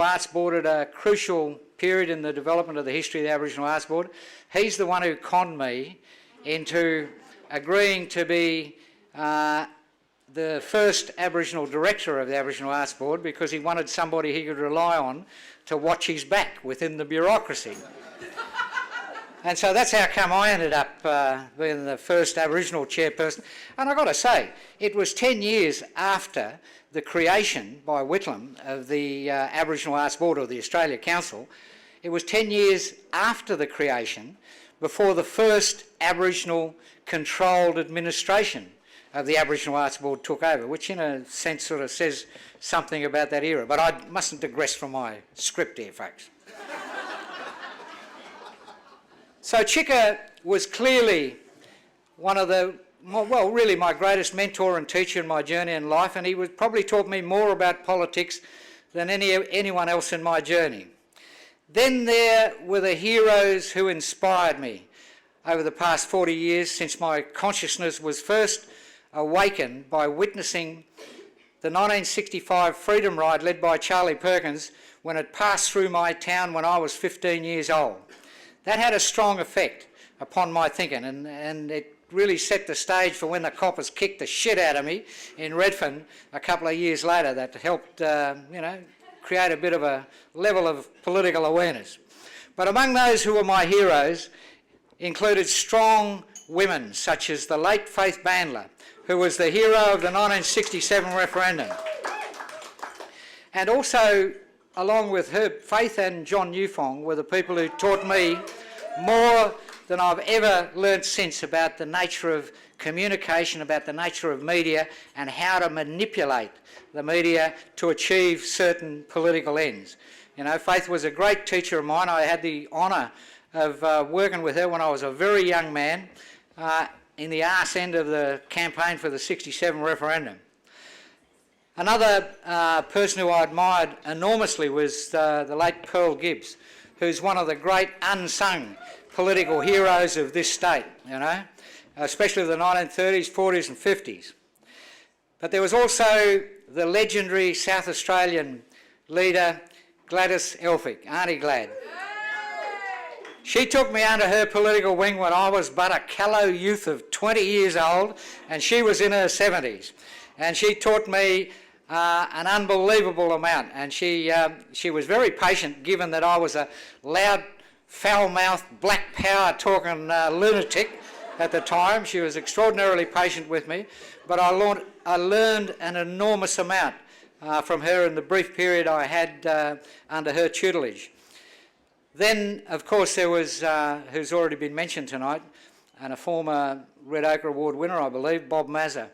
Arts Board at a crucial period in the development of the history of the Aboriginal Arts Board. He's the one who conned me into agreeing to be the first Aboriginal director of the Aboriginal Arts Board, because he wanted somebody he could rely on to watch his back within the bureaucracy. And so that's how come I ended up being the first Aboriginal chairperson. And I've got to say, it was 10 years after the creation by Whitlam of the Aboriginal Arts Board, or the Australia Council. It was 10 years after the creation before the first Aboriginal controlled administration of the Aboriginal Arts Board took over, which in a sense sort of says something about that era. But I mustn't digress from my script here, folks. So Chicka was clearly one of the, well, really my greatest mentor and teacher in my journey in life, and he would probably taught me more about politics than anyone else in my journey. Then there were the heroes who inspired me over the past 40 years, since my consciousness was first awakened by witnessing the 1965 Freedom Ride led by Charlie Perkins when it passed through my town when I was 15 years old. That had a strong effect upon my thinking, and it really set the stage for when the coppers kicked the shit out of me in Redfern a couple of years later. That helped, create a bit of a level of political awareness. But among those who were my heroes included strong women such as the late Faith Bandler, who was the hero of the 1967 referendum. And also, along with her, Faith and John Newfong were the people who taught me more than I've ever learnt since about the nature of communication, about the nature of media, and how to manipulate the media to achieve certain political ends. You know, Faith was a great teacher of mine. I had the honour of working with her when I was a very young man in the arse end of the campaign for the 67 referendum. Another person who I admired enormously was the late Pearl Gibbs, who's one of the great unsung political heroes of this state, you know, especially the 1930s, 40s and 50s. But there was also the legendary South Australian leader Gladys Elphick, Auntie Glad. She took me under her political wing when I was but a callow youth of 20 years old, and she was in her 70s. And she taught me an unbelievable amount, and she was very patient, given that I was a loud, foul-mouthed, black power talking lunatic at the time. She was extraordinarily patient with me, but I learned an enormous amount from her in the brief period I had under her tutelage. Then, of course, there was, who's already been mentioned tonight, and a former Red Ochre Award winner, I believe, Bob Mazza,